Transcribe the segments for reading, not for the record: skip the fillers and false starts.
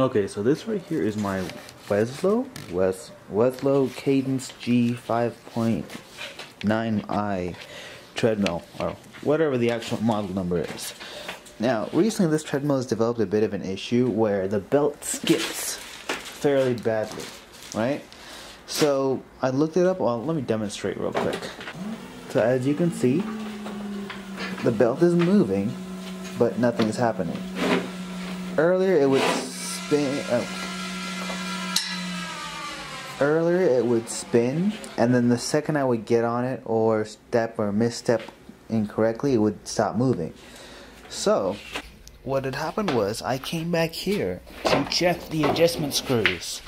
Okay, so this right here is my Weslo Cadence 5.9i treadmill, or whatever the actual model number is. Now, recently this treadmill has developed a bit of an issue where the belt skips fairly badly, right? So I looked it up. Well, let me demonstrate real quick. So as you can see, the belt is moving, but nothing is happening. Earlier it would spin, and then the second I would get on it or misstep incorrectly, it would stop moving. So what had happened was I came back here to check the adjustment screws,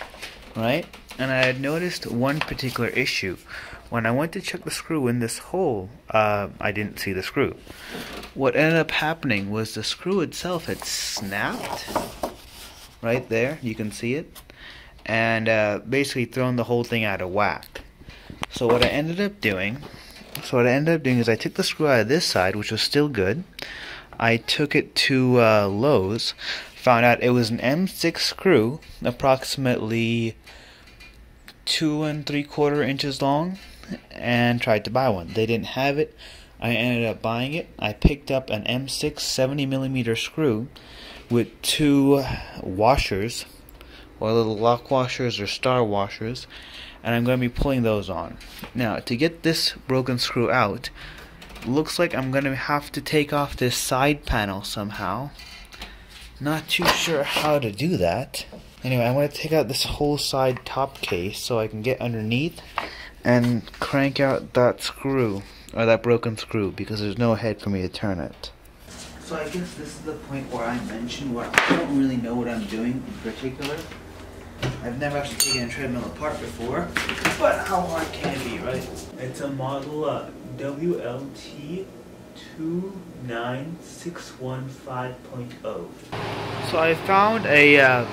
right? And I had noticed one particular issue. When I went to check the screw in this hole, I didn't see the screw. What ended up happening was the screw itself had snapped. Right there, you can see it. And basically thrown the whole thing out of whack. So what I ended up doing is I took the screw out of this side, which was still good. I took it to Lowe's, found out it was an M6 screw, approximately 2 3/4 inches long, and tried to buy one. They didn't have it. I ended up buying it. I picked up an M6 70mm screw with 2 washers, or little lock washers or star washers, and I'm going to be pulling those on. Now, to get this broken screw out, looks like I'm going to have to take off this side panel somehow. Not too sure how to do that. Anyway, I'm going to take out this whole side top case so I can get underneath and crank out that screw, or that broken screw, because there's no head for me to turn it. So I guess this is the point where I mentioned where I don't really know what I'm doing in particular. I've never actually taken a treadmill apart before, but how hard can it be, right? It's a model WLT 29615.0. So I found a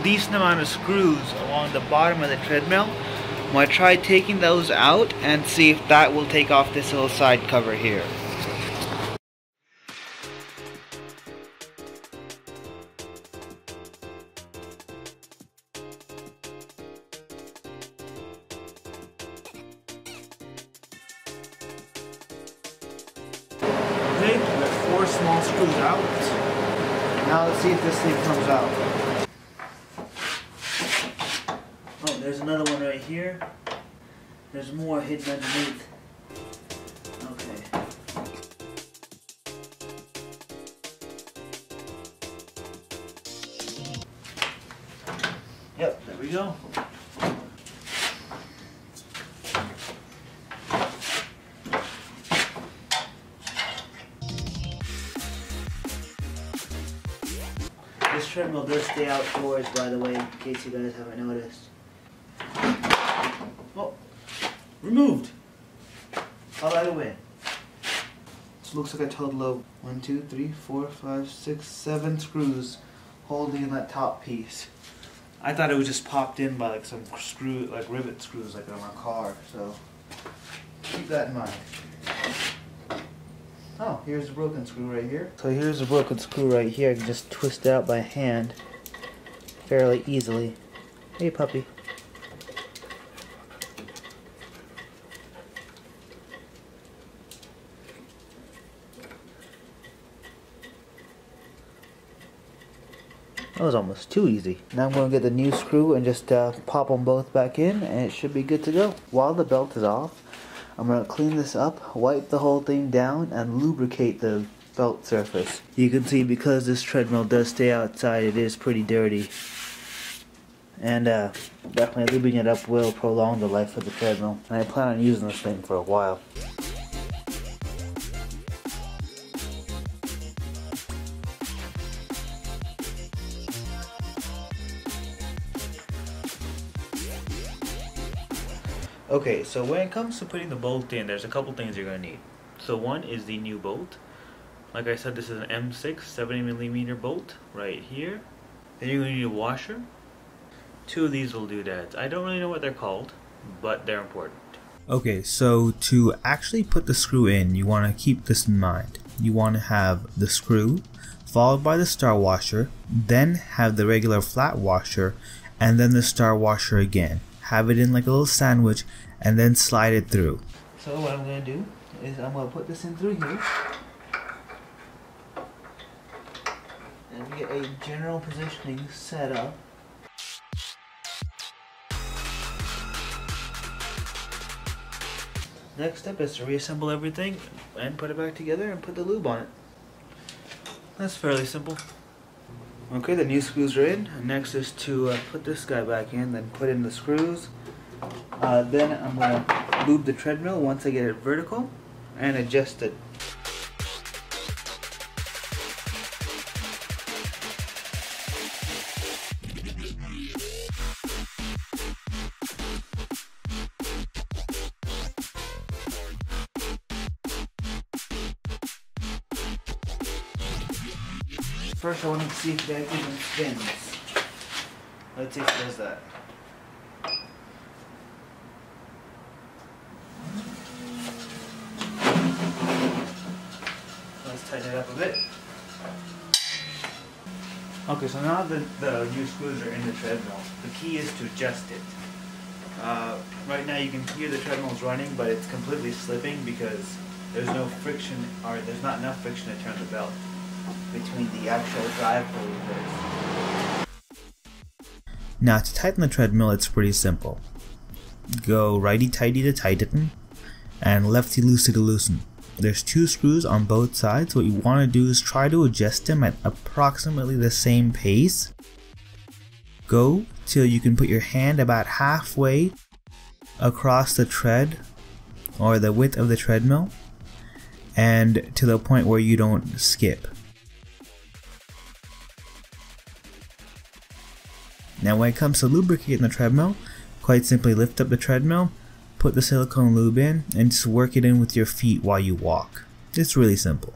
decent amount of screws along the bottom of the treadmill. I'm going to try taking those out and see if that will take off this little side cover here. Okay, we got 4 small screws out. Now let's see if this thing comes out. Oh, there's another one right here. There's more hidden underneath. Okay. Yep, there we go. This treadmill does stay outdoors, by the way, in case you guys haven't noticed. Oh, removed. All right away. This looks like a total of 1, 2, 3, 4, 5, 6, 7 screws holding that top piece. I thought it was just popped in by like some screw, like rivet screws, like on a car. So keep that in mind. Oh, here's a broken screw right here. So here's a broken screw right here. I can just twist it out by hand fairly easily. Hey, puppy. That was almost too easy. Now I'm going to get the new screw and just pop them both back in, and it should be good to go. While the belt is off, I'm going to clean this up, wipe the whole thing down, and lubricate the belt surface. You can see because this treadmill does stay outside, it is pretty dirty. And definitely lubing it up will prolong the life of the treadmill. And I plan on using this thing for a while. Okay, so when it comes to putting the bolt in, there's a couple things you're going to need. So one is the new bolt. Like I said, this is an M6 70mm bolt right here. Then you're going to need a washer. 2 of these will do that. I don't really know what they're called, but they're important. Okay, so to actually put the screw in, you want to keep this in mind. You want to have the screw followed by the star washer, then have the regular flat washer, and then the star washer again. Have it in like a little sandwich and then slide it through. So what I'm going to do is I'm going to put this in through here and get a general positioning set up. Next step is to reassemble everything and put it back together and put the lube on it. That's fairly simple. Okay, the new screws are in. Next is to put this guy back in, then put in the screws. Then I'm going to lube the treadmill once I get it vertical and adjust it. First I want to see if that even spins. Let's see if it does that. Let's tighten it up a bit. Okay, so now the new screws are in the treadmill. The key is to adjust it. Right now you can hear the treadmill's running, but it's completely slipping because there's no friction, or there's not enough friction to turn the belt between the actual drive pulley. Now to tighten the treadmill, it's pretty simple. Go righty-tighty to tighten and lefty-loosey to loosen. There's two screws on both sides. What you want to do is try to adjust them at approximately the same pace. Go till you can put your hand about halfway across the tread or the width of the treadmill and to the point where you don't skip. Now when it comes to lubricating the treadmill, quite simply lift up the treadmill, put the silicone lube in, and just work it in with your feet while you walk. It's really simple.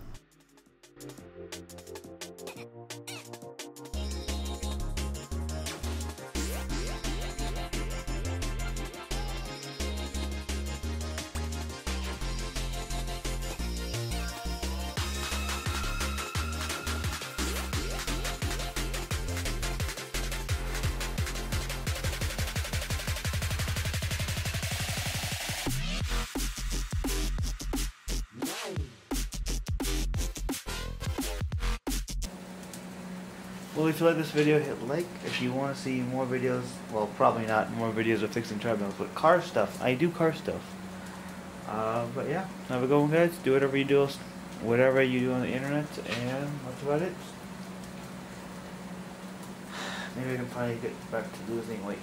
Well, if you like this video, hit like. If you want to see more videos, well, probably not more videos of fixing treadmills, but car stuff. I do car stuff. But yeah, have a good one, guys. Do whatever you do on the internet, and that's about it. Maybe I can finally get back to losing weight.